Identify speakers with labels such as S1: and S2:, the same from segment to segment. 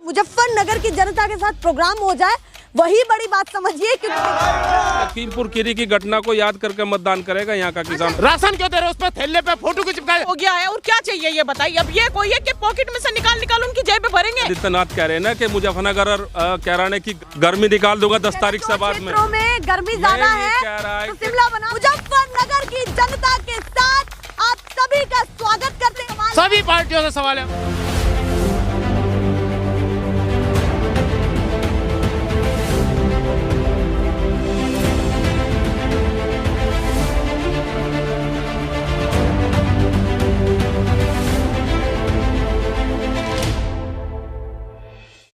S1: मुजफ्फरनगर की जनता के साथ प्रोग्राम हो जाए, वही बड़ी बात समझिए। क्योंकि
S2: लखीमपुर खीरी की घटना को याद करके मतदान करेगा यहाँ का किसान।
S3: राशन क्यों दे रहे, उस पर थैले पे फोटो को चिपकाए
S4: हो गया है और क्या चाहिए ये बताइए। अब ये कोई है कि पॉकेट में से निकाल उनकी जेब में भरेंगे।
S2: आदित्यनाथ कह रहे हैं ना कि मुजफ्फरनगर और कह रहे हैं कि गर्मी निकाल दूंगा 10 तारीख से बाद में
S1: गर्मी ज्यादा है तो शिमला बना। मुजफ्फरनगर की जनता के साथ आप सभी का स्वागत करते हैं।
S3: सभी पार्टियों से सवाल है।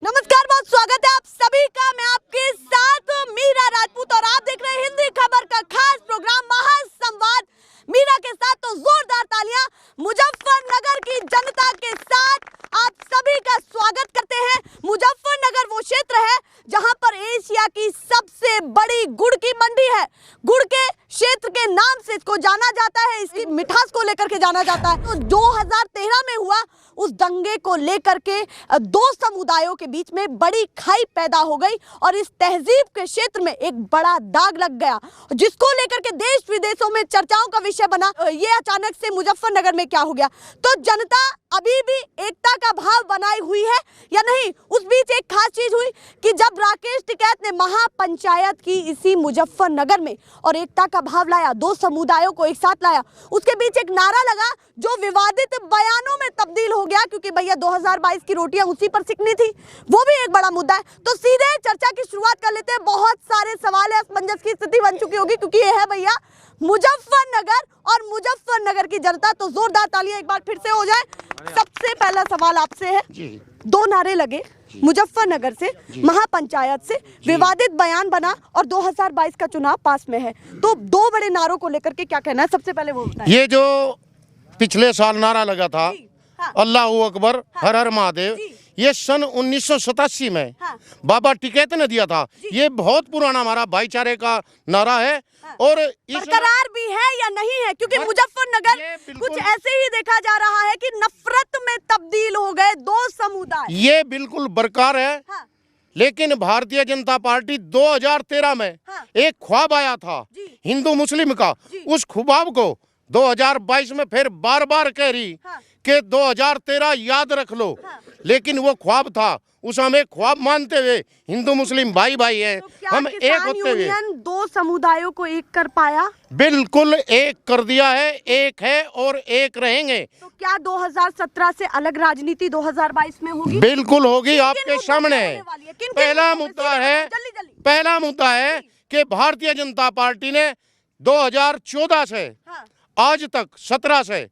S1: नमस्कार, बहुत स्वागत है आप सभी का। मैं आपके साथ मीरा राजपूत और आप देख रहे हैं हिंदी खबर का खास प्रोग्राम महासंवाद मीरा के साथ। तो जोरदार तालियां मुजफ्फरनगर की जनता के साथ आप सभी का स्वागत करते हैं। मुजफ्फरनगर वो क्षेत्र है जहां पर एशिया की सबसे बड़ी गुड़ की मंडी है। गुड़ के क्षेत्र के नाम से इसको जाना जाता है, इसकी मिठास को लेकर के जाना जाता है। तो 2013 में हुआ उस दंगे को लेकर के दो समुदायों के बीच में बड़ी खाई पैदा हो गई और इस तहजीब के क्षेत्र में एक बड़ा दाग लग गया, जिसको लेकर के देश विदेशों में चर्चाओं का विषय बना। ये अचानक से मुजफ्फरनगर में क्या हो गया? तो जनता अभी भी एकता का भाव बनाई हुई है या नहीं? उस बीच एक खास चीज हुई कि जब राकेश टिकैत ने महापंचायत की इसी मुजफ्फरनगर में और एकता का भाव लाया, दो समुदायों को एक साथ लाया, उसके बीच एक नारा लगा जो विवादित बयानों में तब्दील हो गया, क्योंकि भैया 2022 की रोटियां उसी पर सिकनी थी। वो भी एक बड़ा मुद्दा है। तो सीधे चर्चा की शुरुआत कर लेते हैं। बहुत सारे सवाल है, असमंजस की स्थिति बन चुकी होगी क्योंकि ये है भैया मुजफ्फरनगर और मुजफ्फरनगर की जनता। तो जोरदार तालियां एक बार फिर से हो जाए। सबसे पहला सवाल आपसे है, दो नारे लगे मुजफ्फरनगर से, महापंचायत से, विवादित बयान बना और 2022 का चुनाव पास में है। तो दो बड़े नारों को लेकर के क्या कहना है? सबसे पहले वो बताएं।
S3: ये जो पिछले साल नारा लगा था, अल्लाहू अकबर, हर हर महादेव, ये सन 1987 में बाबा टिकैत ने दिया था। ये बहुत पुराना हमारा भाईचारे का नारा है और
S1: बरकरार भी है या नहीं है? क्योंकि मुजफ्फरनगर कुछ ऐसे ही देखा जा रहा है कि नफरत में तब्दील हो गए दो समुदाय।
S3: ये बिल्कुल बरकरार है। लेकिन भारतीय जनता पार्टी 2013 में एक ख्वाब आया था हिंदू मुस्लिम का, उस ख्वाब को 2022 में फिर बार बार कह रही कि 2013 याद रख लो। लेकिन वो ख्वाब था, उस हमें ख्वाब मानते हुए हिंदू मुस्लिम भाई भाई हैं,
S1: तो
S3: हम एक होते हुए
S1: दो समुदायों को एक कर पाया?
S3: बिल्कुल एक कर दिया है, एक है और एक रहेंगे।
S1: तो क्या 2017 से अलग राजनीति 2022 में होगी?
S3: बिल्कुल होगी, आपके सामने है। पहला मुद्दा है कि भारतीय जनता पार्टी ने 2014 से आज तक 17 से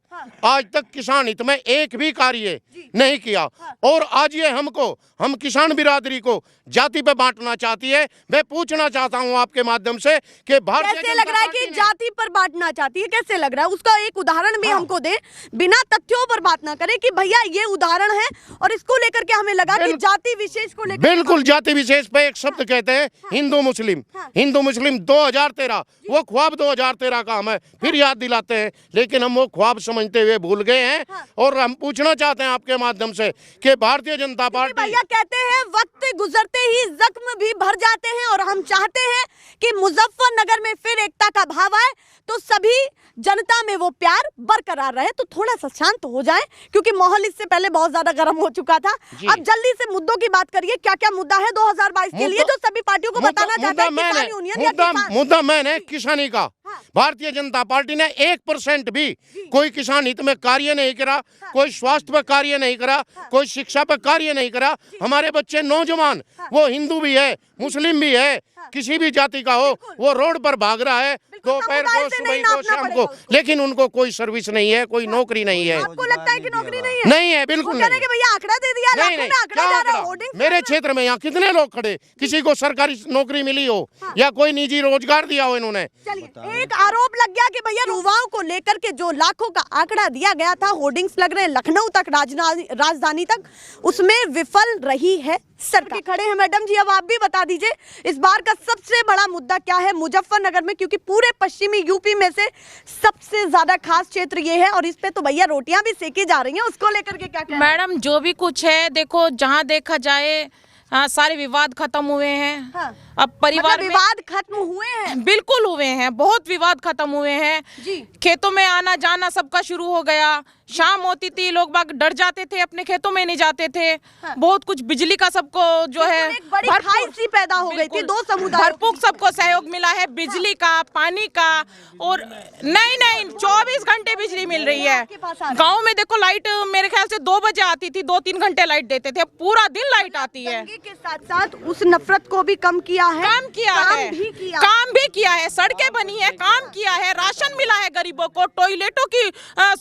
S3: आज तक किसान हित में एक भी कार्य नहीं किया। और आज ये हम किसान बिरादरी को जाति पे बांटना चाहती है। मैं पूछना चाहता हूँ आपके माध्यम से कि भारतीय
S1: कैसे लग रहा है कि जाति पर बांटना चाहती है? कैसे लग रहा है? उसका एक उदाहरण भी हमको दे, बिना तथ्यों पर बात ना करें कि भैया ये उदाहरण है और इसको लेकर के हमें लगा कि जाति विशेष को लेकर।
S3: बिल्कुल, जाति विशेष पे एक शब्द कहते हैं हिंदू मुस्लिम। हिंदू मुस्लिम 2013, वो ख्वाब 2013 का हमें फिर याद दिलाते हैं, लेकिन हम वो ख्वाब समझते हुए भूल गए हैं। और हम पूछना चाहते हैं आपके माध्यम से कि भारतीय जनता पार्टी,
S1: भैया कहते हैं वक्त गुजरते ही जख्म भी भर जाते हैं और हम चाहते हैं कि मुजफ्फरनगर में फिर एकता का भाव आए, तो सभी जनता में वो प्यार बरकरार रहे। तो थोड़ा सा शांत हो जाएं क्योंकि माहौल इससे पहले बहुत ज्यादा गर्म हो चुका था। अब जल्दी से मुद्दों की बात करिए। क्या क्या मुद्दा है 2022 के लिए जो सभी पार्टियों को बताना चाहता है किसान यूनियन?
S3: मुद्दा मैंने किसानी का। भारतीय जनता पार्टी ने 1% भी कोई किसान हित में कार्य नहीं करा, कोई स्वास्थ्य पर कार्य नहीं करा, कोई शिक्षा पर कार्य नहीं करा। हमारे बच्चे नौजवान, वो हिंदू भी है, मुस्लिम भी है, किसी भी जाति का हो, वो रोड पर भाग रहा है दोपहर को, सुबह को, शाम को, लेकिन उनको कोई सर्विस नहीं है, कोई नौकरी नहीं है।
S1: आपको लगता है कि नौकरी नहीं है?
S3: नहीं है, बिल्कुल नहीं।
S1: भैया आंकड़ा दे दिया,
S3: नहीं, नहीं, क्या आंकड़ा? मेरे क्षेत्र में यहाँ कितने लोग खड़े, किसी को सरकारी नौकरी मिली हो या कोई निजी रोजगार दिया हो इन्होंने?
S1: चलिए, एक आरोप लग गया कि भैया युवाओं को लेकर के जो लाखों का आंकड़ा दिया गया था, होर्डिंग्स लग रहे हैं लखनऊ तक, राजधानी तक, उसमें विफल रही है सरकार खड़े हैं। मैडम जी, अब आप भी बता दीजिए इस बार का सबसे बड़ा मुद्दा क्या है मुजफ्फरनगर में, क्योंकि पूरे पश्चिमी यूपी में से सबसे ज्यादा खास क्षेत्र ये है और इस पे तो भैया रोटियां भी सेकी जा रही हैं, उसको लेकर के क्या कहना है?
S4: मैडम जो भी कुछ है, देखो जहाँ देखा जाए सारे विवाद खत्म हुए हैं।
S1: हाँ।
S4: अब परिवार में
S1: विवाद खत्म हुए हैं?
S4: बिल्कुल हुए हैं, बहुत विवाद खत्म हुए हैं
S1: जी।
S4: खेतों में आना जाना सबका शुरू हो गया। शाम होती थी, लोग बाग डर जाते थे, अपने खेतों में नहीं जाते थे।
S1: हाँ।
S4: बहुत कुछ बिजली का सबको जो है
S1: एक बड़ी खाई सी पैदा हो गई थी, दो समुदाय
S4: भरपूर सबको सहयोग मिला है, बिजली का, पानी का। और नहीं 24 घंटे बिजली मिल रही है। गांव में देखो लाइट मेरे ख्याल से 2 बजे आती थी, 2-3 घंटे लाइट देते थे, पूरा दिन लाइट आती है।
S1: के साथ साथ उस नफरत को भी कम किया है,
S4: काम किया है, सड़कें बनी है, काम किया है, राशन मिला है गरीबों को, टॉयलेटों की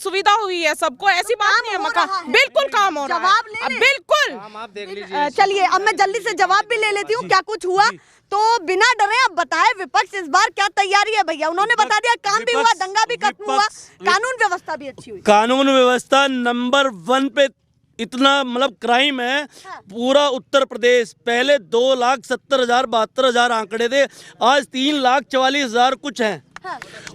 S4: सुविधा हुई है सबको। ऐसी बात नहीं है, मकान बिल्कुल काम हो रहा है।
S1: जवाब ले
S4: बिल्कुल
S2: आप देख लीजिए।
S1: चलिए अब मैं जल्दी से जवाब भी ले लेती हूँ, क्या कुछ हुआ तो बिना डरे अब बताएं विपक्ष इस बार क्या तैयारी है? भैया उन्होंने बता दिया काम भी हुआ, दंगा भी खत्म हुआ, कानून व्यवस्था भी अच्छी हुई।
S5: कानून व्यवस्था नंबर 1 पे इतना मतलब क्राइम है पूरा उत्तर प्रदेश। पहले 2,70,000 72,000 आंकड़े थे, आज 3,44,000 कुछ हैं।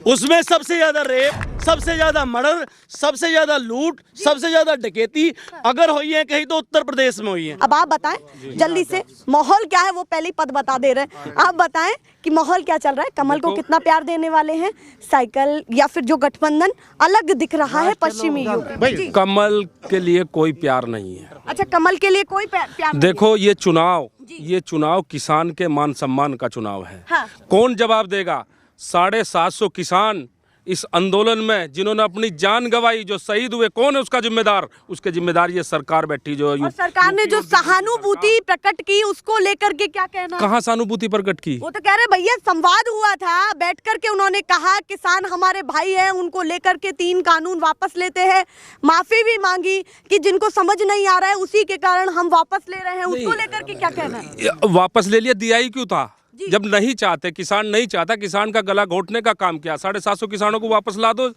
S5: उसमें सबसे ज्यादा रेप, सबसे ज्यादा मर्डर, सबसे ज्यादा लूट, सबसे ज्यादा डकैती अगर हुई है कहीं तो उत्तर प्रदेश में हुई है।
S1: अब आप बताएं जल्दी से माहौल क्या है, वो पहले ही पद बता दे रहे हैं। आप बताएं कि माहौल क्या चल रहा है, कमल को कितना प्यार देने वाले हैं, साइकिल या फिर जो गठबंधन अलग दिख रहा है पश्चिमी यूपी? जी।
S2: कमल के लिए कोई प्यार नहीं है।
S1: अच्छा, कमल के लिए कोई प्यार नहीं
S2: देखो ये चुनाव किसान के मान सम्मान का चुनाव है।
S1: हाँ।
S2: कौन जवाब देगा? 750 किसान इस आंदोलन में जिन्होंने अपनी जान गंवाई, जो शहीद हुए, कौन है उसका जिम्मेदार? उसके जिम्मेदार ये सरकार बैठी जो
S1: और सरकार ने जो सहानुभूति प्रकट की उसको लेकर के क्या कहना?
S2: कहाँ सहानुभूति प्रकट की?
S1: वो तो कह रहे भैया संवाद हुआ था, बैठ करके उन्होंने कहा किसान हमारे भाई हैं, उनको लेकर के 3 कानून वापस लेते हैं, माफी भी मांगी कि जिनको समझ नहीं आ रहा है उसी के कारण हम वापस ले रहे हैं, उसको लेकर के क्या कहना है?
S2: वापस ले लिया, दिया ही क्यों था? जब नहीं चाहते, किसान नहीं चाहता, किसान का गला घोटने का काम किया। 750 किसानों को वापस ला दो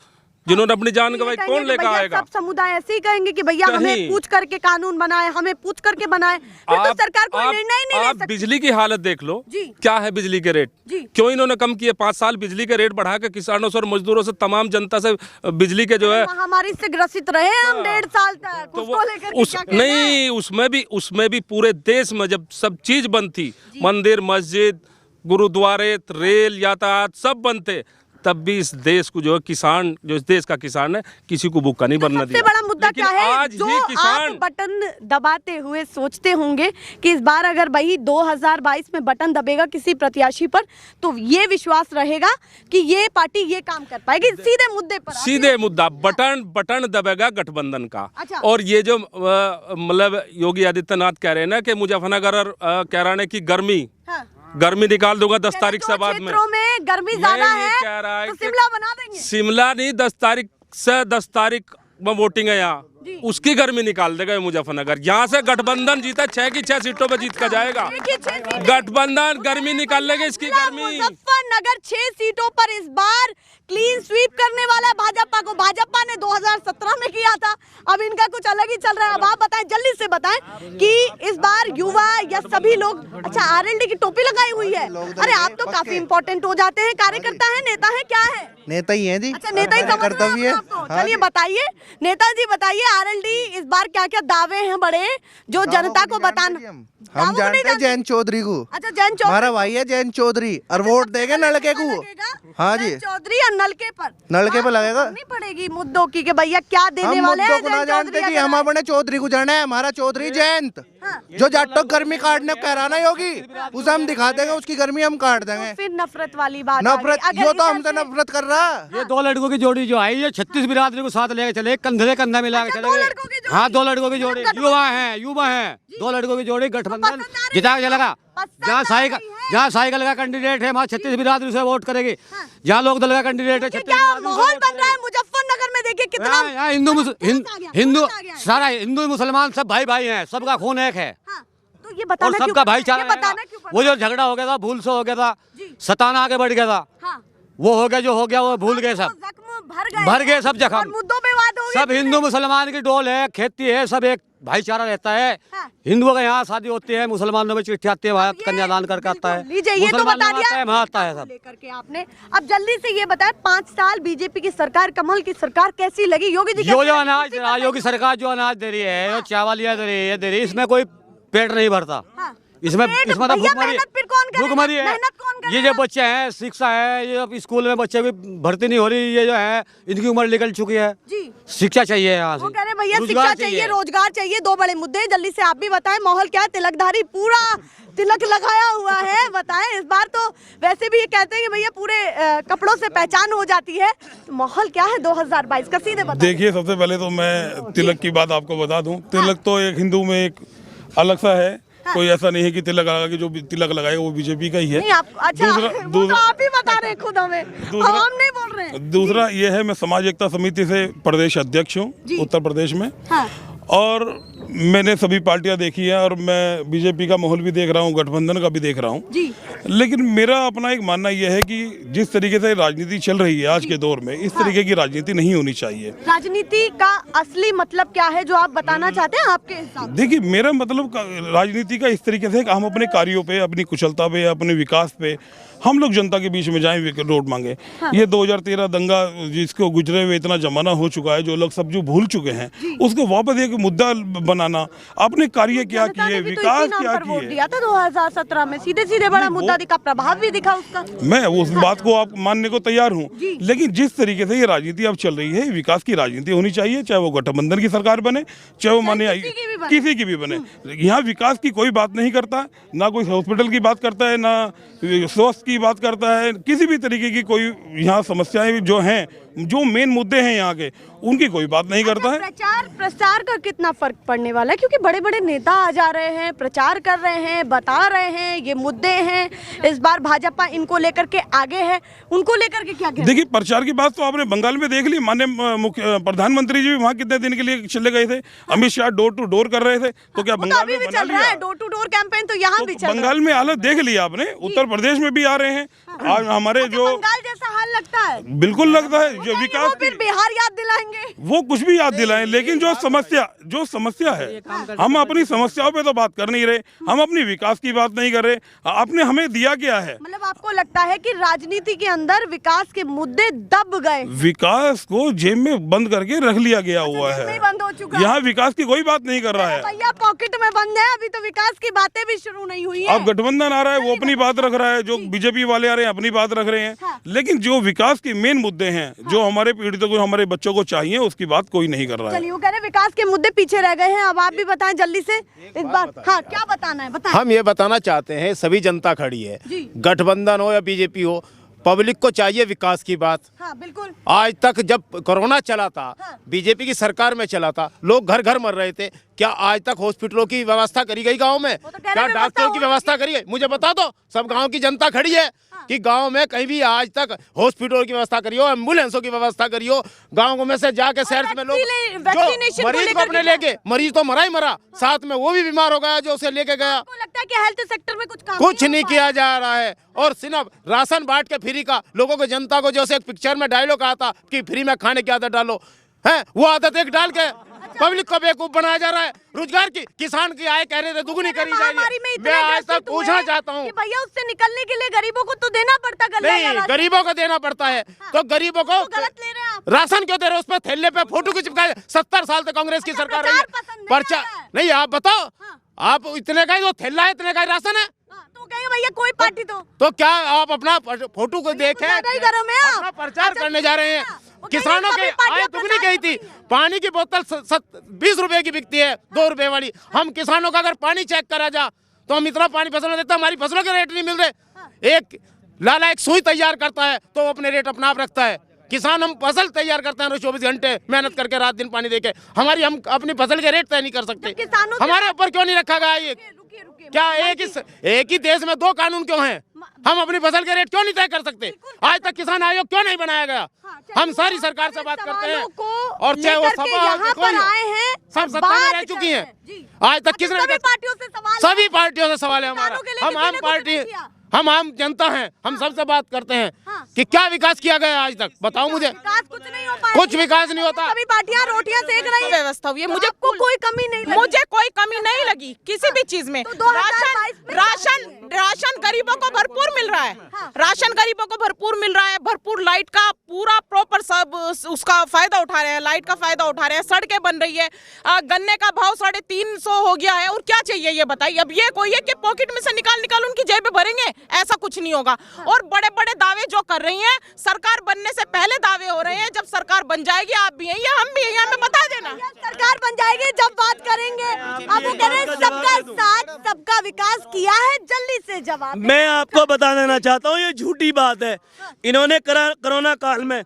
S2: जिन्होंने अपनी जान गंवाई, कौन लेकर आएगा?
S1: सब समुदाय ऐसे ही कहेंगे कि भैया हमें पूछ करके कानून बनाए, हमें पूछ करके बनाए, फिर तो सरकार कोई निर्णय नहीं ले सकती।
S2: बिजली की हालत देख लो, क्या है बिजली के रेट? क्यों इन्होंने कम किए? 5 साल बिजली के रेट बढ़ा के किसानों से और मजदूरों से, तमाम जनता से बिजली के जो है
S1: महामारी से ग्रसित रहे हम 1.5 साल तक, उसको लेकर
S2: नहीं, उसमें भी पूरे देश में जब सब चीज बंद थी, मंदिर, मस्जिद, गुरुद्वारे, रेल यातायात सब बंद थे, तब भी इस देश को जो है किसान, जो इस देश का किसान है, किसी को भूखा नहीं बनना दिया।
S1: सबसे बड़ा मुद्दा क्या है
S2: आज
S1: जो
S2: ही किसान
S1: आप बटन दबाते हुए सोचते होंगे कि इस बार अगर वही 2022 में बटन दबेगा किसी प्रत्याशी पर तो ये विश्वास रहेगा कि ये पार्टी ये काम कर पाएगी। सीधे मुद्दे पर,
S2: सीधे मुद्दा, बटन दबेगा गठबंधन का।
S1: अच्छा।
S2: और ये जो मतलब योगी आदित्यनाथ कह रहे हैं ना कि मुजफ्फरनगर और कह रहे हैं कि गर्मी निकाल दूंगा 10 तारीख से बाद में।
S1: क्षेत्रों में गर्मी ज्यादा है तो शिमला बना देंगे।
S2: शिमला नहीं, 10 तारीख से 10 तारीख में वोटिंग है यहाँ, उसकी गर्मी निकाल देगा मुजफ्फरनगर। यहाँ से गठबंधन जीता 6 की 6 सीटों पे जीत कर जाएगा। गठबंधन गर्मी निकाल लेगा इसकी गर्मी।
S1: मुजफ्फरनगर 6 सीटों पर इस बार क्लीन स्वीप करने वाला है भाजपा को। भाजपा ने 2017 में किया था, अब इनका कुछ अलग ही चल रहा है। अब आप बताएं, जल्दी से बताएं कि इस बार युवा या सभी लोग, अच्छा आरएलडी की टोपी लगाई हुई है, अरे आप तो काफी इंपॉर्टेंट हो जाते हैं, कार्यकर्ता है, नेता है, क्या है?
S6: नेता ही है जी।
S1: अच्छा नेता ही समझ रहे हैं आपको। चलिए बताइए नेताजी, बताइए आरएलडी इस बार क्या क्या दावे हैं बड़े जो जनता को बताना?
S6: हम जानते हैं जयंत चौधरी को।
S1: अच्छा जयंत चौधरी
S6: हमारा भाई है जयंत चौधरी, और वोट देंगे नलके को। हाँ जी,
S1: चौधरी और नलके पर
S6: लगेगा।
S1: नहीं पड़ेगी मुद्दों की कि भैया क्या देने वाले हैं।
S6: हम मुद्दों को ना जानते कि हम अपने चौधरी को जाना है। हमारा चौधरी जयंत जो जाटो गर्मी काटने को कह रहा ना योगी, उसे हम दिखा देंगे, उसकी गर्मी हम काट देंगे।
S1: फिर नफरत वाली बात,
S6: नफरत यो तो हमसे नफरत कर रहा।
S7: ये 2 लड़कों की जोड़ी जो आई है 36 बिरादरी को साथ लेके चले, कंधे से कंधा मिला के चले गए। हाँ 2 लड़कों की जोड़ी, युवा है 2 लड़कों की जोड़ी, गठबंधन जिता के चलेगा। जहाँ साइकिल का कैंडिडेट है वहाँ 36 बिरादरी से वोट करेगी। जहाँ लोक दल का कैंडिडेट है 36
S1: माहौल बन रहा है मुजफ्फरनगर में, देखिए कितना
S7: सारा हिंदू मुसलमान सब भाई हैं, सबका खून एक है
S1: तो ये बताना
S7: और सबका भाईचारा। वो जो झगड़ा हो गया था, भूल से हो गया था, सताना आगे बढ़ गया था, वो हो गया जो हो गया, वो भूल गए सब, भर गए सब जख्म।
S1: मुद्दों पे बात हो गई,
S7: सब हिंदू मुसलमान की डोल है, खेती है, सब एक भाईचारा रहता है।
S1: हाँ।
S7: हिंदुओं के यहाँ शादी होती है, मुसलमानों में चिट्ठी आती है, वहाँ कन्यादान करके आता है,
S1: लीजिए, ये तो
S7: मुसलमान
S1: बता
S7: लोग
S1: दिया
S7: आता है, वहाँ आता है सब।
S1: लेकर के आपने अब जल्दी से ये बताएं 5 साल बीजेपी की सरकार, कमल की सरकार कैसी लगी? योगी जी
S7: जो
S1: कैसे
S7: जो
S1: लगी?
S7: अनाज
S1: उसी पर
S7: योगी सरकार जो अनाज दे रही है, जो चावल दे रही है, इसमें कोई पेट नहीं भरता।
S1: हाँ।
S7: इसमें
S1: पेट
S7: इसमें तो
S1: भैया,
S7: भूखमरी
S1: मेहनत फिर कौन करेगा?
S7: भूखमरी है।
S1: मेहनत कौन
S7: ये
S1: करेगा?
S7: जो बच्चे हैं, शिक्षा है, ये अब स्कूल में बच्चे की भर्ती नहीं हो रही, ये जो है इनकी उम्र निकल चुकी है।
S1: जी
S7: शिक्षा चाहिए यहाँ से,
S1: वो कह रहे भैया
S7: रोजगार
S1: शिक्षा चाहिए, रोजगार चाहिए, 2 बड़े मुद्दे। जल्दी से आप भी बताएं माहौल क्या है? तिलकधारी पूरा तिलक लगाया हुआ है, बताएं इस बार तो वैसे भी ये कहते हैं कि भैया पूरे कपड़ों से पहचान हो जाती है, तो माहौल क्या है 2022 का? सीधे बताएं।
S8: देखिए, सबसे पहले तो मैं तिलक की बात आपको बता दूं। तिलक तो एक हिंदू में एक अलग सा है, कोई ऐसा नहीं है कि तिलक लगा के जो भी तिलक लगाएगा वो बीजेपी का ही है।
S1: नहीं आप अच्छा वो तो आप ही बता रहे हैं खुद हमें, हम नहीं बोल रहे हैं।
S8: दूसरा ये है, मैं समाज एकता समिति से प्रदेश अध्यक्ष हूँ उत्तर प्रदेश में।
S1: हाँ।
S8: और मैंने सभी पार्टियां देखी हैं और मैं बीजेपी का माहौल भी देख रहा हूँ, गठबंधन का भी देख रहा हूँ
S1: जी।
S8: लेकिन मेरा अपना एक मानना यह है कि जिस तरीके से राजनीति चल रही है आज के दौर में, इस तरीके की राजनीति नहीं होनी चाहिए।
S1: राजनीति का असली मतलब क्या है जो आप बताना चाहते हैं आपके हिसाब से?
S8: देखिए, मेरा मतलब राजनीति का इस तरीके से कि हम अपने कार्यों पे, अपनी कुशलता पे, अपने विकास पे हम लोग जनता के बीच में जाएं, वोट मांगे। हाँ। ये 2013 दंगा जिसको गुजरे हुए इतना जमाना हो चुका है, जो लोग सब जो भूल चुके हैं, उसको वापस एक मुद्दा बनाना, अपने कार्य क्या किए, विकास क्या किए।
S1: दिया था 2017 में, सीधे सीधे बड़ा मुद्दा दिखा, प्रभाव भी दिखा उसका।
S8: मैं उस बात को आप मानने को तैयार हूँ, लेकिन जिस तरीके से ये राजनीति अब चल रही है, विकास की राजनीति होनी चाहिए, चाहे वो गठबंधन की सरकार बने, चाहे वो माने किसी की भी बने। यहाँ विकास की कोई बात नहीं करता, ना कोई हॉस्पिटल की बात करता है, ना स्वास्थ्य की बात करता है, किसी भी तरीके की कोई यहाँ समस्याएं जो हैं, जो मेन मुद्दे हैं यहाँ के, उनकी कोई बात नहीं करता है।
S1: प्रचार प्रसार का कितना फर्क पड़ने वाला है? क्योंकि बड़े बड़े नेता आ जा रहे हैं, प्रचार कर रहे हैं, बता रहे हैं ये मुद्दे हैं, इस बार भाजपा इनको लेकर के आगे है, उनको लेकर के क्या कहना?
S8: देखिए, प्रचार की बात तो आपने बंगाल में देख ली, माननीय प्रधानमंत्री जी भी वहाँ कितने दिन के लिए चले गए थे, Amit Shah door to door कर रहे थे, तो क्या बंगाल में
S1: चल रहा है डोर टू डोर कैंपेन? तो यहाँ भी चल रहा है।
S8: बंगाल में हालत देख लिया आपने, उत्तर प्रदेश में भी आ रहे हैं। आज हमारे जो
S1: बंगाल जैसा हाल लगता है,
S8: बिल्कुल लगता है, जो विकास
S1: फिर बिहार याद दिलाएंगे,
S8: वो कुछ भी याद दिलाएं, लेकिन जो समस्या है, हम अपनी समस्याओं पे तो बात कर नहीं रहे, हम अपनी विकास की बात नहीं कर रहे। आपने हमें दिया क्या है?
S1: मतलब आपको लगता है कि राजनीति के अंदर विकास के मुद्दे दब गए,
S8: विकास को जेब में बंद करके रख लिया गया हुआ है,
S1: बंद हो चुका है।
S8: यहाँ विकास की कोई बात नहीं कर रहा है।
S1: भैया पॉकेट में बंद है, अभी तो विकास की बातें भी शुरू नहीं हुई है।
S8: अब गठबंधन आ रहा है, वो अपनी बात रख रहा है, जो बीजेपी वाले आ रहे हैं अपनी बात रख रहे हैं, लेकिन जो विकास के मेन मुद्दे हैं, जो हमारे पीड़ितों को, हमारे बच्चों को चाहिए, उसकी बात कोई नहीं कर रहा है।
S1: चलिए, वो कह रहे विकास के मुद्दे पीछे रह गए हैं। अब आप भी बताएं जल्दी से इस बार। हाँ, क्या बताना है बताएं।
S3: हम ये बताना चाहते हैं, सभी जनता खड़ी है, गठबंधन हो या बीजेपी हो, पब्लिक को चाहिए विकास की बात।
S1: हाँ, बिल्कुल।
S3: आज तक जब कोरोना चला था, बीजेपी की सरकार में चला था, लोग घर घर मर रहे थे, क्या आज तक हॉस्पिटलों की व्यवस्था करी गई गांव में? क्या डॉक्टरों की व्यवस्था करी गई? मुझे बता दो, सब गांव की जनता खड़ी है कि गांव में कहीं भी आज तक हॉस्पिटलों की व्यवस्था करी हो, एम्बुलेंसों की व्यवस्था करी हो, गाँव में से जाके शहर में लोग जो मरीज को अपने लेके, मरीज तो मरा ही मरा, साथ में वो भी बीमार हो गया जो उसे लेके गया।
S1: आपको लगता है कि हेल्थ सेक्टर में
S3: कुछ नहीं किया जा रहा है, और सिर्फ राशन बांट के फ्री का लोगों को, जनता को, जैसे एक पिक्चर में डायलॉग आता कि फ्री में खाने की आदत डालो, है वो आदत एक डाल के पब्लिक को बेवकूफ बनाया जा रहा है। रोजगार की, किसान की आय कह रहे थे दुगुनी करी जाएगी। मैं आज तक पूछना चाहता हूँ,
S1: भैया उससे निकलने के लिए गरीबों को तो देना पड़ता है।
S3: नहीं, गरीबों को देना पड़ता है, तो गरीबों को
S1: गलत ले रहे हैं आप।
S3: राशन क्यों दे रहे हो? उस पर थैले पे फोटो क्यों चिपकाए? 70 साल तक कांग्रेस की सरकार रही है, पर्चा नहीं। आप बताओ, आप इतने का ही वो थैला है, इतने का ही राशन है,
S1: तो कहेंगे भैया कोई पार्टी तो
S3: क्या आप अपना फोटो को देखे अपना प्रचार करने जा रहे हैं? किसानों की आय दुगनी गई थी, पानी की बोतल 20 रुपए की बिकती है, 2 रुपए वाली। हम किसानों का अगर पानी चेक करा जा तो हम इतना पानी फसलों में देते, हमारी फसलों के रेट नहीं मिल रहे। एक लाला एक सुई तैयार करता है तो वो अपने रेट अपना आप रखता है। किसान हम फसल तैयार करते हैं 24 घंटे मेहनत करके, रात दिन पानी देके, हम अपनी फसल के रेट तय नहीं कर सकते। हमारे ऊपर क्यों नहीं रखा गया ये? क्या एक ही देश में 2 कानून क्यों हैं? हम अपनी फसल के रेट क्यों नहीं तय कर सकते? आज तक किसान आयोग क्यों नहीं बनाया गया? हम सारी सरकार से बात करते हैं, और चाहे वो सभा कोई सब सत्ता में रह चुकी हैं, आज तक किसने? सभी पार्टियों से सवाल है हमारा। हम आम पार्टी, हम आम जनता हैं, हम सबसे बात करते हैं कि क्या विकास किया गया आज तक, बताओ मुझे।
S1: विकास कुछ नहीं हो पाया,
S3: कुछ विकास नहीं होता।
S1: सभी पार्टियां रोटियां सेक रही हैं।
S4: व्यवस्था हुई है, मुझे
S1: आपको कोई कमी नहीं लगी?
S4: मुझे कोई कमी नहीं लगी किसी भी चीज में।
S1: तो 2022 में
S4: राशन गरीबों को भरपूर मिल रहा है, राशन गरीबों को भरपूर मिल रहा है, भरपूर लाइट का पूरा प्रॉपर सब उसका फायदा उठा रहे हैं, लाइट का फायदा उठा रहे हैं, सड़कें बन रही है, गन्ने का भाव 350 हो गया है। और क्या चाहिए ये बताइए? अब ये कोई है कि पॉकेट में से निकाल उनकी जेब में भरेंगे? ऐसा कुछ नहीं होगा। और बड़े बड़े दावे जो कर रही हैं, सरकार बनने से पहले दावे हो रहे हैं, जब सरकार बन जाएगी आप भी हैं या हम भी हैं, हमें बता देना।
S1: सरकार बन जाएगी जब बात करेंगे। अब वो कह रहे हैं सबका साथ सबका विकास किया है, जल्दी से जवाब।
S5: मैं आपको बता देना चाहता हूँ ये झूठी बात है। इन्होंने कोरोना काल में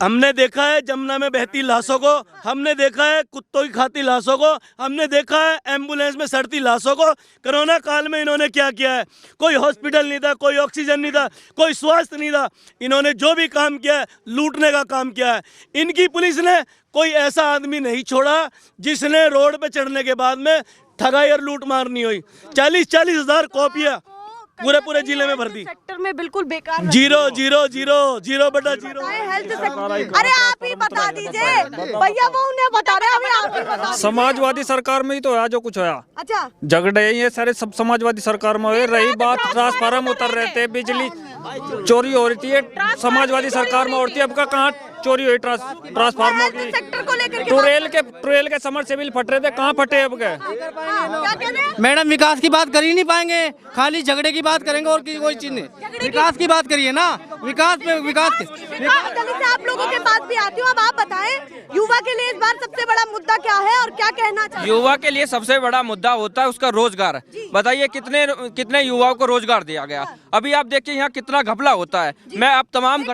S5: हमने देखा है जमुना में बहती लाशों को, हमने देखा है कुत्तों की खाती लाशों को, हमने देखा है एम्बुलेंस में सड़ती लाशों को। कोरोना काल में इन्होंने क्या किया है? कोई हॉस्पिटल नहीं था, कोई ऑक्सीजन नहीं था, कोई स्वास्थ्य नहीं था। इन्होंने जो भी काम किया है लूटने का काम किया है। इनकी पुलिस ने कोई ऐसा आदमी नहीं छोड़ा जिसने रोड पे चढ़ने के बाद में ठगाई और लूट मारनी हुई। 40-40 हजार कॉपियां पूरे जिले में भर दी।
S1: सेक्टर में बिल्कुल बेकार।
S5: 0-0-0-0/0।
S1: हेल्थ सेक्टर, अरे आप ही बता दीजिए भैया, वो उन्हें बता रहे हैं, अभी आप ही बता दीजिए।
S9: समाजवादी सरकार में ही तो है जो कुछ होया।
S1: अच्छा,
S9: झगड़े ये सारे सब समाजवादी सरकार में हुए। रही बात ट्रांसफार्म उतर रहे थे, बिजली चोरी हो रही थी, समाजवादी सरकार में होती है। अब का कहाँ चोरी हुई ट्रांसफार्मर की?
S1: सेक्टर को लेकर
S9: ट्रेल के समरसेबल फट रहे थे, कहाँ फटे अब गए?
S1: क्या कह रहे हैं?
S7: मैडम विकास की बात कर ही नहीं पाएंगे, खाली झगड़े की बात करेंगे और कोई चीज नहीं। विकास की बात करिए ना, विकास पे विकास
S1: जल्दी से आप लोगों के पास भी आती हूँ। अब आप बताएं, युवा के लिए इस बार सबसे बड़ा मुद्दा क्या है और क्या कहना चाहिए?
S10: युवा के लिए सबसे बड़ा मुद्दा होता है उसका रोजगार। बताइए कितने युवाओं को रोजगार दिया गया? अभी आप देखिए यहाँ कितना घपला होता है। मैं आप तमाम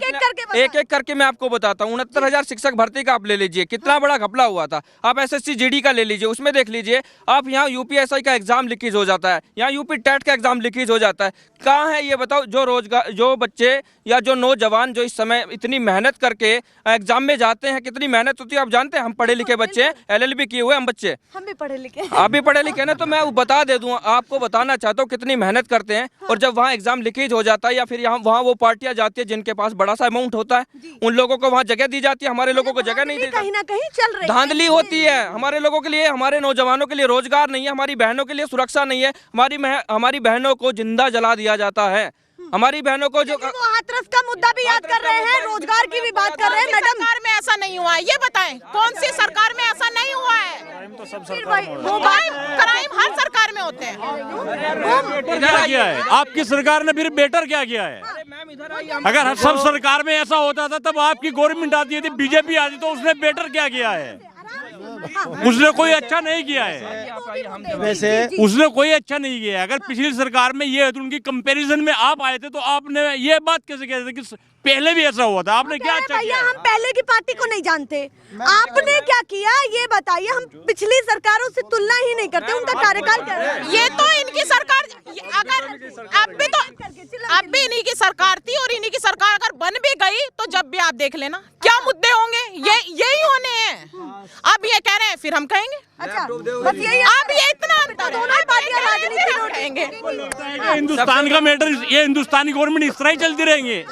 S10: एक एक करके मैं आपको बताता हूँ। 69,000 शिक्षक भर्ती का आप ले लीजिए, कितना बड़ा घपला हुआ था। आप SSC GD का ले लीजिए, उसमें देख लीजिए आप, यहाँ UPSI का एग्जाम लीकेज हो जाता है, यहाँ UP टेट का एग्जाम लीकेज हो जाता है। कहाँ है ये बताओ? जो बच्चे या जो नौजवान जो इस समय इतनी मेहनत करके एग्जाम में जाते हैं, कितनी मेहनत होती है आप जानते हैं? हम पढ़े लिखे बच्चे हैं, LLB किए हुए हम बच्चे,
S1: हम भी पढ़े लिखे,
S10: आप भी पढ़े लिखे ना, तो मैं बता दे दूं, आपको बताना चाहता हूँ कितनी मेहनत करते हैं। और जब वहाँ एग्जाम लीकेज हो जाता है या फिर वहाँ वो पार्टियां जाती है जिनके पास बड़ा सा अमाउंट होता है, उन लोगों को वहाँ जगह दी जाती है, हमारे लोगों को जगह नहीं दी।
S1: कहीं ना कहीं चल रही
S10: धांधली होती है हमारे लोगों के लिए, हमारे नौजवानों के लिए रोजगार नहीं है, हमारी बहनों के लिए सुरक्षा नहीं है, हमारी बहनों को जिंदा जला दिया जाता है, हमारी बहनों को जो
S1: वो हाथरस का मुद्दा भी याद कर रहे हैं, रोजगार की भी बात कर रहे हैं। मैडम,
S4: सरकार में ऐसा नहीं हुआ है, ये बताएं कौन सी सरकार में ऐसा नहीं हुआ है? क्राइम हर सरकार में होते हैं।
S9: क्या किया है आपकी सरकार ने? फिर बेटर क्या किया है? अगर सब सरकार में ऐसा होता था तब आपकी गवर्नमेंट आती थी, बीजेपी आती, तो उसने बेटर क्या किया है? उसने कोई अच्छा नहीं किया है।
S5: वैसे
S9: उसने कोई अच्छा नहीं किया है। अगर पिछली सरकार में ये है तो उनकी कंपैरिजन में आप आए थे तो आपने ये बात कैसे कहते थे कि पहले भी ऐसा हुआ था? आपने क्या अच्छा किया?
S1: हम पहले की पार्टी को नहीं जानते, आपने क्या किया ये बताइए। हम पिछली सरकारों से तुलना ही नहीं करते, उनका कार्यकाल कर रहे हैं।
S4: ये तो इनकी सरकार, अगर अब भी इन्हीं की सरकार थी और इन्हीं की सरकार अगर बन भी गई तो जब भी आप देख लेना क्या मुद्दे होंगे, यही होने हैं। अब ये कह रहे हैं फिर हम कहेंगे।
S1: अच्छा, बस यही
S4: अब ये इतना अंतर, दोनों पार्टियां राजनीति लौटेंगे।
S9: हिंदुस्तान का मैटर, ये हिंदुस्तानी गवर्नमेंट इस तरह ही चलती रहेंगे।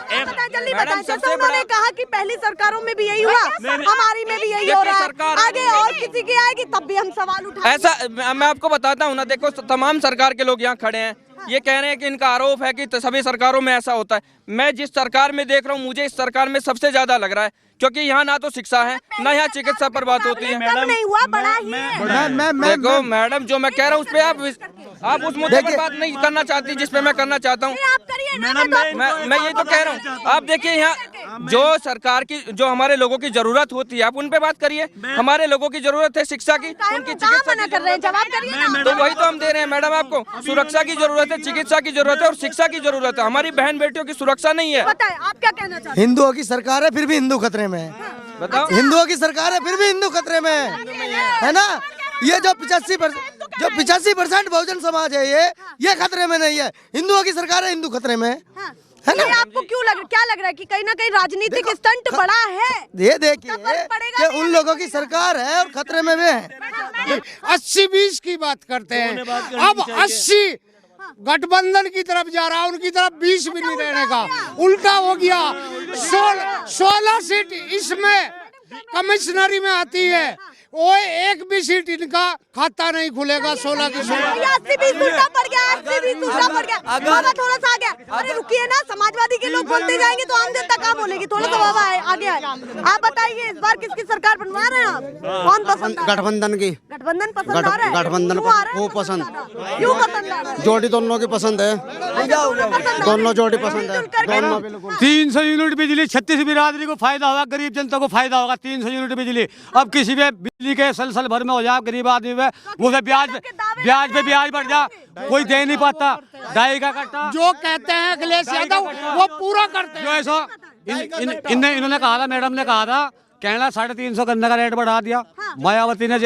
S1: जल्दी बताएं, जैसे उन्होंने कहा कि पहली सरकारों में भी यही हुआ, हमारी में भी यही हो रहा है, आगे और किसी की आएगी तब भी हम सवाल उठाएंगे।
S10: ऐसा मैं आपको बताता हूँ ना, देखो तमाम सरकार के लोग यहाँ खड़े हैं, ये कह रहे हैं कि इनका आरोप है कि सभी सरकारों में ऐसा होता है। मैं जिस सरकार में देख रहा हूँ, मुझे इस सरकार में सबसे ज्यादा लग रहा है, क्योंकि यहाँ ना तो शिक्षा है ना यहाँ चिकित्सा पर बात होती है।
S1: मैडम नहीं हुआ, बड़ा ही है।
S10: देखो मैडम, जो मैं कह रहा हूँ उस पे आप उस मुद्दे पर बात नहीं करना चाहती जिस पे मैं करना चाहता हूँ। मैं यही तो कह रहा हूँ। आप देखिए यहाँ जो सरकार की, जो हमारे लोगों की जरूरत होती है आप उन पे बात करिए। हमारे लोगों की जरूरत है शिक्षा की, उनकी चिकित्सा
S1: मना कर रहे हैं, जवाब करिए।
S10: तो वही तो हम दे रहे हैं मैडम आपको। सुरक्षा की जरूरत है, चिकित्सा की जरूरत है और शिक्षा की जरूरत है। हमारी बहन बेटियों की सुरक्षा नहीं है।
S1: बताएं आप क्या कहना चाहते हैं?
S6: हिंदुओं की सरकार है फिर भी हिंदू खतरे में है।
S10: बताओ,
S6: हिंदुओं की सरकार है फिर भी हिंदू खतरे में है ना? ये जो 85% बहुजन समाज है, ये खतरे में नहीं है। हिंदुओं की सरकार है, हिंदू खतरे में है ना?
S1: आपको क्या लग रहा है कि कहीं ना कहीं राजनीतिक स्टंट बड़ा है?
S6: ये देखिए कि उन लोगों की सरकार है और खतरे में वे हैं।
S3: 80-20 की बात करते हैं। अब 80 गठबंधन की तरफ जा रहा, उनकी तरफ 20 भी नहीं रहने का, उल्टा हो गया। 16 सीट इसमें कमिश्नरी में आती है, वो एक भी सीट इनका खाता नहीं खुलेगा। 16 की 16
S1: उल्टा पड़ गया, 80 उल्टा पड़ गया। बाबा थोड़ा सा आ गया, अरे रुकिए ना, समाजवादी के लोग बोलते जाएंगे तो आम जनता कहाँ बोलेगी, थोड़ा सा बाबा आगे आए। आप बताइए इस बार किसकी सरकार बनवा रहे हैं आप? कौन पसंद?
S6: गठबंधन की।
S1: गठबंधन पसंद आ रहा है?
S6: गठबंधन
S1: क्यों आ रहा है?
S6: वो पसंद।
S1: क्यों पसंद आ रहा है?
S6: जोड़ी दोनों की पसंद है, दोनों जोड़ी पसंद है, दोनों बिल्कुल।
S7: 300 यूनिट बिजली 36 बिरादरी को फायदा होगा, गरीब जनता को फायदा होगा। 300 यूनिट बिजली अब किसी भी बिजली के सल भर में हो जाए, गरीब आदमी में वो ब्याज पे ब्याज बढ़ जा, कोई दे नहीं पाता। ढाई का कट्टा
S3: जो कहते हैं अखिलेश यादव वो पूरा करते हैं।
S7: जो ऐसा इन्होंने कहा था, मैडम ने कहा था, कहना 350 गन्ने का रेट बढ़ा दिया। मायावती ने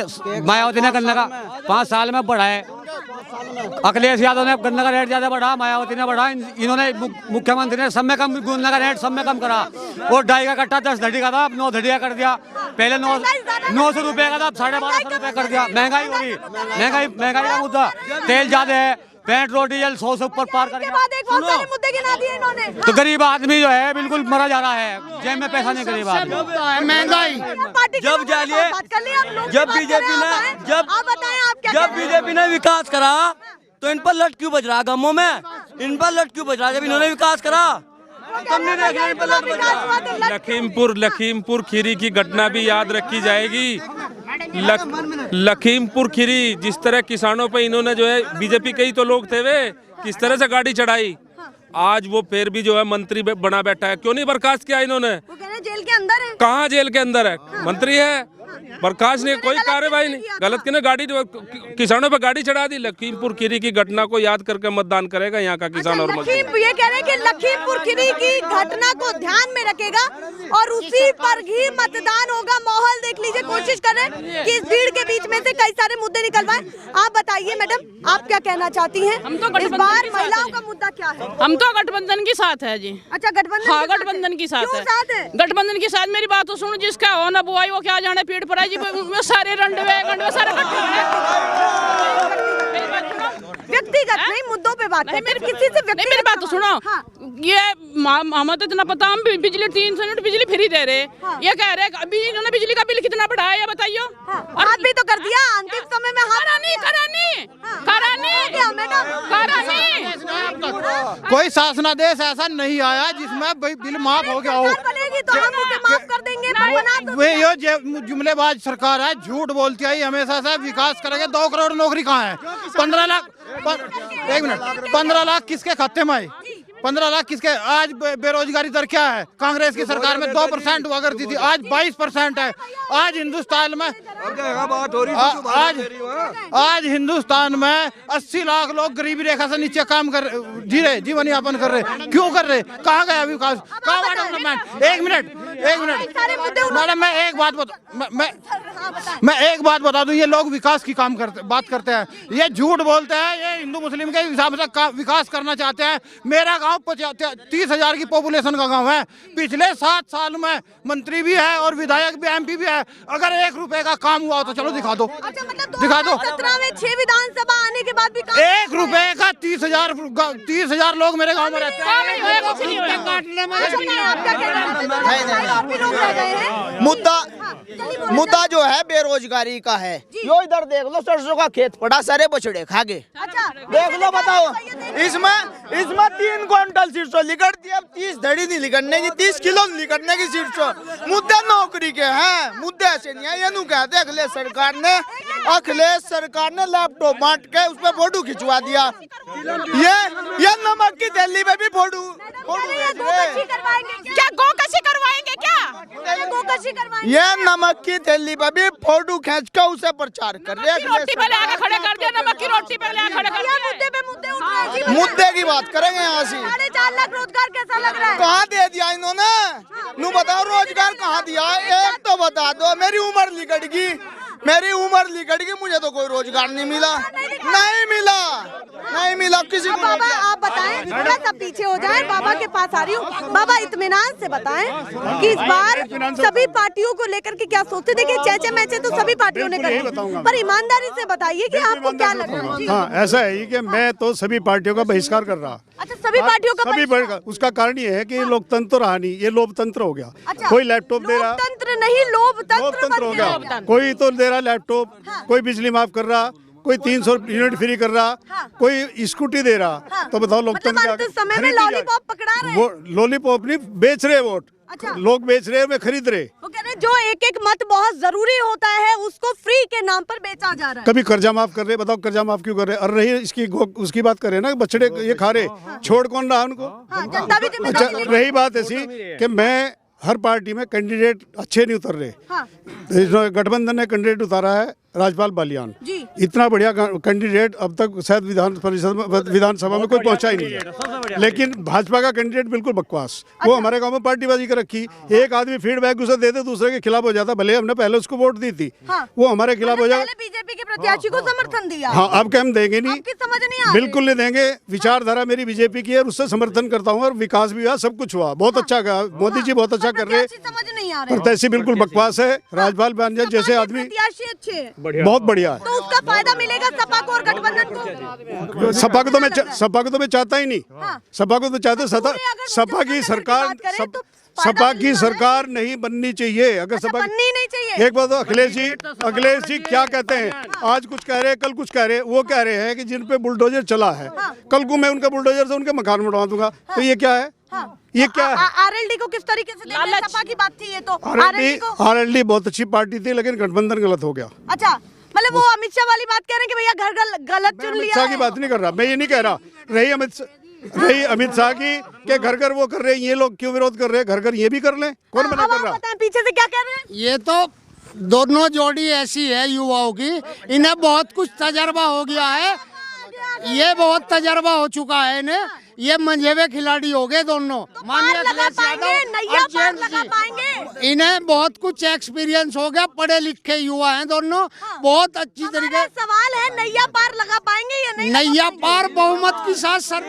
S7: गन्ने का 5 साल में बढ़ाए। अखिलेश यादव ने गन्ने का रेट ज्यादा बढ़ा, मायावती ने बढ़ा, इन्होंने मुख्यमंत्री ने सब में कम गन्ने का रेट सब में कम करा। और ढाई का कट्टा 10 धड़ी का था, अब 9 धड़िया कर दिया। पहले 900 रुपए का था, अब 1250 रुपए कर दिया। महंगाई हो रही, महंगाई का मुद्दा। तेल ज्यादा है, पेट्रोल डीजल 100 से ऊपर पार कर गया।
S1: मुद्दे गिना दिए इन्होंने।
S7: तो गरीब आदमी जो है बिल्कुल मरा जा रहा है, जेब में पैसा नहीं। गरीब आदमी
S3: महंगाई
S5: जब जालिए जब बीजेपी ने विकास करा तो इन पर लट क्यों बज रहा? गमों में इन पर लट क्यों बज रहा? जब इन्होंने विकास करा तुम नहीं देख रहे इन पर लट बज रहा।
S2: लखीमपुर खीरी की घटना भी याद रखी जाएगी। लखीमपुर खीरी जिस तरह किसानों पे इन्होंने जो है, बीजेपी के ही तो लोग थे वे, किस तरह से गाड़ी चढ़ाई। आज वो फिर भी जो है मंत्री बना बैठा है। क्यों नहीं बर्खास्त किया इन्होंने?
S1: वो कह रहे हैं जेल के अंदर है।
S2: कहाँ जेल के अंदर है? मंत्री है, बर्खास्त नहीं, कोई कार्रवाई नहीं। गलत किने गाड़ी किसानों पे गाड़ी चढ़ा दी। लखीमपुर खीरी की घटना को याद करके मतदान करेगा यहाँ का किसान और मजदूर।
S1: ये कह रहे हैं कि लखीमपुर खीरी की घटना को ध्यान में रखेगा और उसी पर ही मतदान होगा। माहौल देख लीजिए, कोशिश कर रहे हैं कि इस भीड़ के बीच में से कई सारे मुद्दे निकलवाएं। आप बताइए मैडम, आप क्या कहना चाहती हैं? इस बार महिलाओं का मुद्दा क्या है?
S4: हम तो गठबंधन के साथ है जी।
S1: अच्छा, गठबंधन?
S4: हाँ, गठबंधन के साथ है। गठबंधन के साथ मेरी बात तो सुनो, जिसका हो ना बुआई वो क्या जाने पेट पर आई जी। सारे रंडवे सारे
S1: व्यक्तिगत नहीं, मुद्दों पे बात है। मेरी किसी से
S4: नहीं, मेरी बात तो सुनो। हाँ। ये हमें तो इतना पता, हम बिजली 300 यूनिट बिजली फ्री दे रहे। हाँ। ये कह रहे अभी इन्होंने बिजली का बिल कितना बढ़ाया बताइयो? हाँ। आप भी तो कर दिया अंतिम समय में।
S3: कोई शासनादेश ऐसा नहीं आया जिसमें बिल माफ हो गया हो।
S1: तो हम उसे माफ कर देंगे।
S3: वे ये जुमलेबाज सरकार है, झूठ बोलती है हमेशा से। विकास करेंगे, 2 करोड़ नौकरी कहाँ है? 15 लाख 15 लाख किसके खाते में आए? 15 लाख किसके? आज बेरोजगारी दर क्या है? कांग्रेस की सरकार में 2% हुआ करती थी, आज 22% है। आज हिंदुस्तान में आज हिंदुस्तान में 80 लाख लोग गरीबी रेखा से नीचे काम कर जीवन यापन कर रहे। क्यों कर रहे? कहाँ गया विकास? कहाँ डेवलपमेंट? एक मिनट मैडम, मैं एक बात बता दूं। ये लोग विकास की बात करते हैं, ये झूठ बोलते हैं। ये हिंदू मुस्लिम के हिसाब से विकास करना चाहते हैं। मेरा गांव 30,000 की पॉपुलेशन का गांव है। पिछले 7 साल में मंत्री भी है और विधायक भी, MP भी है। अगर 1 रुपए का काम हुआ तो चलो दिखा दो।
S1: अच्छा, मतलब
S3: दिखा दो।
S1: 2017 में 6 विधानसभा आने के बाद भी
S3: 1 रुपए का 30,000 लोग मेरे गाँव में रहते हैं।
S11: मुद्दा जो है बेरोजगारी का है। यो इधर देख लो, सरसों का खेत पड़ा, सारे बछड़े खा गए।
S1: अच्छा,
S11: देख लो, बताओ। इसमें 3 क्विंटल सरसों लिकड़ती है। अब 30 धड़ी नहीं लिकड़ने की, 30 किलो लिकड़ने की सरसों। मुद्दे नौकरी के हैं, मुद्दे ऐसे नहीं है। ये नू कहते अखिलेश सरकार ने लैपटॉप बांट के उस पर फोटो खिंचवा दिया। ये नमक की थैली पे भी फोटो
S4: क्या गोकशी करवाएंगे? क्या
S11: ये नमक की थैली पर भी फोटो खींच के उसे प्रचार कर रहे हैं।
S4: रोटी पे लाके खड़े कर दिया, नमक की रोटी पे लाके खड़े कर दिया।
S11: मुद्दे की बात करेंगे यहाँ से।
S1: 4.5 लाख रोजगार कैसा लग रहा है?
S11: कहाँ दे दिया इन्होंने? नू बताओ, रोजगार कहाँ दिया? एक तो बता दो। मेरी उम्र लिकट गई, मुझे तो कोई रोजगार नहीं मिला किसी को।
S1: आप बताएं, थोड़ा सा पीछे हो जाए, बाबा के पास आ रही हूँ। बाबा इत्मीनान से बताएं कि इस बार सभी पार्टियों को लेकर के क्या सोचते? देखिए चेचे मैचे तो सभी पार्टियों ने कर, पर ईमानदारी से बताइए कि आपको क्या लग रहा है?
S12: हाँ, ऐसा है कि मैं तो सभी पार्टियों का बहिष्कार कर रहा।
S1: अच्छा, सभी पार्टियों का बहिष्कार?
S12: उसका कारण ये है कि लोकतंत्र तो रहा नहीं, ये लोकतंत्र हो गया। कोई लैपटॉप दे रहा,
S1: लोकतंत्र नहीं लोकतंत्र
S12: हो गया। कोई तो दे रहा लैपटॉप, कोई बिजली माफ कर रहा, कोई 300 यूनिट फ्री कर रहा, कोई स्कूटी दे रहा। तो बताओ लोकतंत्र
S1: मतलब समय में लॉलीपॉप पकड़ा रहे हैं?
S12: वो लॉलीपॉप नहीं, बेच रहे वोट।
S1: अच्छा।
S12: लोग बेच रहे हैं, मैं खरीद रहे।
S1: वो कह रहे जो एक एक मत बहुत जरूरी होता है उसको फ्री के नाम पर बेचा जा रहा है।
S12: कभी कर्जा माफ कर रहे, बताओ कर्जा माफ क्यों कर रहे? और रही इसकी उसकी बात करें ना, बछड़े ये खा रहे, छोड़ कौन रहा उनको?
S1: जनता भी जिम्मेदारी
S12: अच्छा, रही बात ऐसी कि मैं हर पार्टी में कैंडिडेट अच्छे नहीं उतर रहे। गठबंधन ने कैंडिडेट उतारा है राजपाल बालियान, इतना बढ़िया कैंडिडेट अब तक शायद विधानसभा में कोई पहुंचा ही नहीं है। लेकिन भाजपा का कैंडिडेट बिल्कुल बकवास। वो हमारे गांव में पार्टीबाजी कर रखी। एक आदमी फीडबैक उसे देते दूसरे के खिलाफ हो जाता, भले हमने पहले उसको वोट दी थी, वो हमारे खिलाफ हो जाता।
S1: बीजेपी के प्रत्याशी को समर्थन दिया।
S12: हाँ, अब क्या हम देंगे नहीं,
S1: समझ नहीं
S12: बिल्कुल नहीं देंगे। विचारधारा मेरी बीजेपी की है, उससे समर्थन करता हूँ और विकास भी हुआ, सब कुछ हुआ, बहुत अच्छा कहा। मोदी जी बहुत अच्छा कर रहे हैं। प्रत्याशी बिल्कुल बकवास है। राजपाल बालियान जैसे आदमी बहुत बढ़िया है।
S1: तो उसका फायदा मिलेगा सपा को और गठबंधन को?
S12: सपा को तो मैं चाहता ही नहीं। सपा को तो चाहते, सपा की सरकार नहीं बननी चाहिए। अगर सपा
S1: बननी नहीं चाहिए।
S12: एक बात तो अखिलेश जी क्या कहते हैं, आज कुछ कह रहे हैं, कल कुछ कह रहे हैं। वो कह रहे हैं कि जिन पे बुलडोजर चला है, कल को मैं उनका बुलडोजर से उनके मकान बनवा दूंगा। तो ये क्या है? ये क्या है?
S1: आरएलडी को किस तरीके से देखते? सपा की बात थी ये तो।
S12: आरएलडी बहुत अच्छी पार्टी थी, लेकिन गठबंधन गलत हो गया।
S1: अच्छा, मतलब वो अमित शाह वाली बात कह रहे हैं कि भैया घर गलत चुन लिया।
S12: अमित शाह की बात नहीं कर रहा मैं, ये नहीं कह रहा। रही अमित शाह की के घर वो कर रहे हैं, ये लोग क्यों विरोध कर रहे हैं? घर ये भी कर लें, कौन मना कर रहा?
S1: पीछे से क्या कह रहे हैं?
S13: ये तो दोनों जोड़ी ऐसी है युवाओं की, इन्हें बहुत कुछ तजर्बा हो गया है। ये बहुत तजर्बा हो चुका है इन्हें। ये मंझेवे खिलाड़ी हो गए दोनों। माननीय अखिलेश यादव, इन्हें बहुत कुछ एक्सपीरियंस हो गया, पढ़े लिखे युवा हैं दोनों, बहुत अच्छी तरीके।
S1: सवाल है नैया पार लगा पाएंगे या नहीं?
S13: नैया पार बहुमत के साथ सर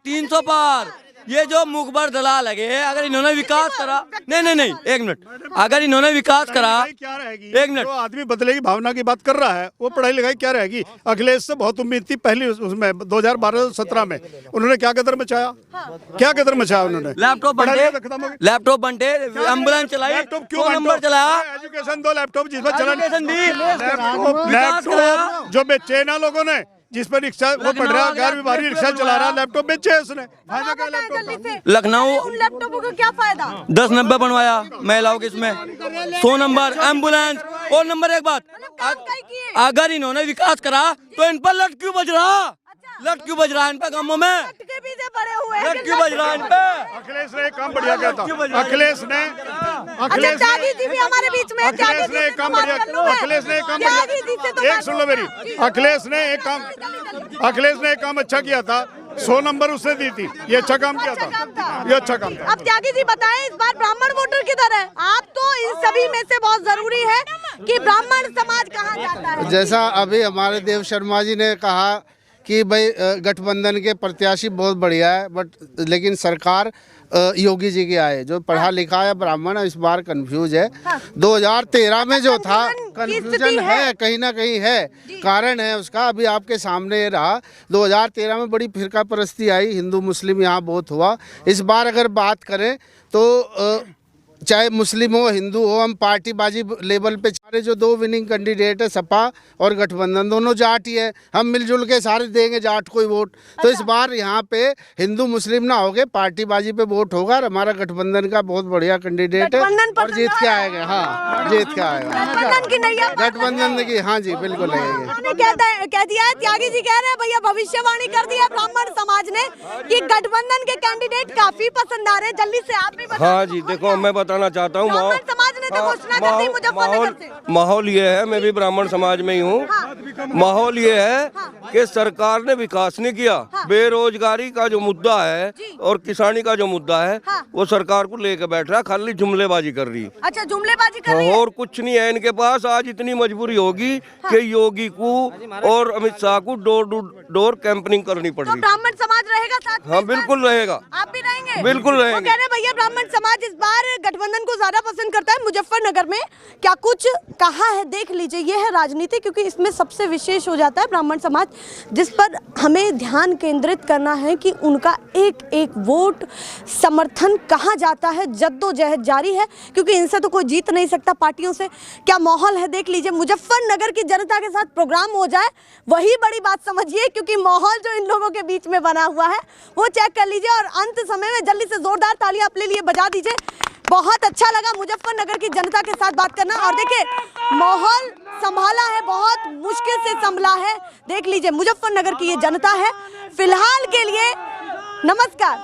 S5: 300 पार। ये जो मुखबर दलाल लगे, अगर इन्होंने विकास करा, नहीं एक मिनट, अगर इन्होंने विकास करा,
S12: क्या रहेगी?
S5: एक मिनट,
S12: जो आदमी बदले की भावना की बात कर रहा है, वो पढ़ाई लिखाई क्या रहेगी? अखिलेश से बहुत उम्मीद थी पहली उसमें 2012-17 में। उन्होंने क्या कदर मचाया? क्या कदर मचाया उन्होंने?
S5: लैपटॉप बंटे, एम्बुलेंस चलाई,
S12: लैपटॉप क्यों
S5: नंबर चलाया,
S12: एजुकेशन 2 लैपटॉप जिसमें लैपटॉप जो बेचे ना लोगों ने, जिस पर रिक्शा वो पढ़ रहा, 11वीं रिक्शा चला रहा, लैपटॉप बेचे उसने। फायदा क्या लैपटॉप?
S5: लखनऊ
S1: उन लैपटॉपों का क्या फायदा?
S5: 10 नंबर बनवाया महिलाओं के, इसमें 100 नंबर एम्बुलेंस। और नंबर एक बात, अगर इन्होंने विकास करा तो इन पर लट क्यों बज रहा? लट क्यों बज रहा है इन पे गांवों में? लट क्यों बज रहा है इन पे?
S12: अखिलेश ने एक काम बढ़िया किया था। अखिलेश ने
S1: हमारे बीच में
S12: अखिलेश ने एक काम बढ़िया एक सुन लो मेरी। अखिलेश ने एक काम अच्छा किया था, 100 नंबर उसने दी थी। ये अच्छा काम किया था, ये अच्छा काम था।
S1: अब त्यागी जी बताएं, इस बार ब्राह्मण वोटर किधर है? आप तो इन सभी में से बहुत जरूरी है कि ब्राह्मण समाज कहाँ जाता है।
S11: जैसा अभी हमारे देव शर्मा जी ने कहा कि भाई गठबंधन के प्रत्याशी बहुत बढ़िया है, बट लेकिन सरकार योगी जी की आए, जो पढ़ा लिखा है ब्राह्मण इस बार कंफ्यूज है। 2013 में जो था कंफ्यूजन है, कहीं ना कहीं है, कारण है उसका अभी आपके सामने रहा। 2013 में बड़ी फिरका परस्ती आई, हिंदू मुस्लिम यहाँ बहुत हुआ। इस बार अगर बात करें तो चाहे मुस्लिम हो हिंदू हो, हम पार्टीबाजी लेवल पे सारे जो 2 विनिंग कैंडिडेट है, सपा और गठबंधन, दोनों जाट ही है। हम मिलजुल के सारे देंगे जाट को ही वोट। तो इस बार यहाँ पे हिंदू मुस्लिम ना होके पार्टीबाजी पे वोट होगा। और हमारा गठबंधन का बहुत बढ़िया कैंडिडेट है और जीत के आएगा। हाँ, जीत के आएगा गठबंधन की। हाँ जी, बिल्कुल
S1: कह दिया है, त्यागी जी कह रहे हैं भैया, भविष्यवाणी कर दी है ब्राह्मण समाज ने कि गठबंधन के कैंडिडेट काफी पसंद आ रहे हैं। जल्दी से आप भी बताइए।
S14: हाँ जी, देखो मैं बताना चाहता हूँ,
S1: समाज ने तो घोषणा कर दी मुजफ्फरनगर से।
S14: माहौल ये है, मैं भी ब्राह्मण समाज में ही हूँ। माहौल ये है कि सरकार ने विकास नहीं किया। बेरोजगारी का जो मुद्दा है और किसानी का जो मुद्दा है वो सरकार को लेकर बैठ रहा, खाली जुमलेबाजी कर रही।
S1: अच्छा, जुमलेबाजी कर रही है।
S14: और कुछ नहीं है इनके पास। आज इतनी मजबूरी होगी कि योगी को और अमित शाह को डोर टू डोर कैंपेनिंग करनी पड़ रही।
S1: ब्राह्मण समाज रहेगा साथ में?
S14: हाँ बिल्कुल रहेगा।
S1: आप भी रहेंगे?
S14: बिल्कुल रहेंगे।
S1: वो कह रहे भैया ब्राह्मण समाज इस बार गठबंधन को ज्यादा पसंद करता है। मुजफ्फरनगर में क्या कुछ कहा है देख लीजिए। ये है राजनीति, क्योंकि इसमें सबसे विशेष हो जाता है ब्राह्मण समाज, जिस पर हमें ध्यान केंद्रित करना है कि उनका एक एक वोट समर्थन कहाँ जाता है। जद्दोजहद जारी है, क्योंकि इनसे तो कोई जीत नहीं सकता पार्टियों से। क्या माहौल है देख लीजिए। मुजफ्फरनगर की जनता के साथ प्रोग्राम हो जाए वही बड़ी बात समझिए, क्योंकि माहौल जो इन लोगों के बीच में बना हुआ है वो चेक कर लीजिए। और अंत समय में जल्दी से जोरदार तालियां अपने लिए बजा दीजिए। बहुत अच्छा लगा मुजफ्फरनगर की जनता के साथ बात करना। और देखिए माहौल संभाला है, बहुत मुश्किल से संभला है। देख लीजिए मुजफ्फरनगर की ये जनता है। फिलहाल के लिए नमस्कार।